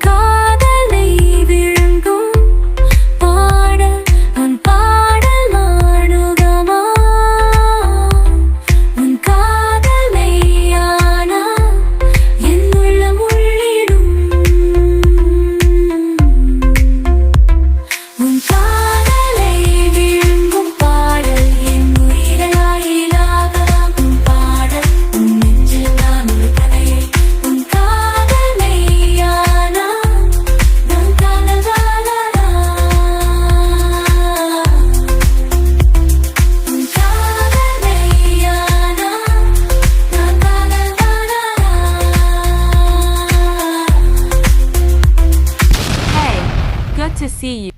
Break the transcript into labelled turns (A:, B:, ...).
A: காதலை விழுங்கும் பாடல் உன் பாடல் மானுகமா உன் காதல் மெய்யானா என் உள்ளம் உள்ளிடும் உன் காதலை விழுங்கும் பாடல் என் உயிராயிலாகலாம் உன் பாடல் உன் நெஞ்சில் நான் ஒரு கதையை உன் காதல் மெய்யானா நான் காதலானா உன் காதல் மெய்யானா நான் காதலானா.
B: Hey, good to see you.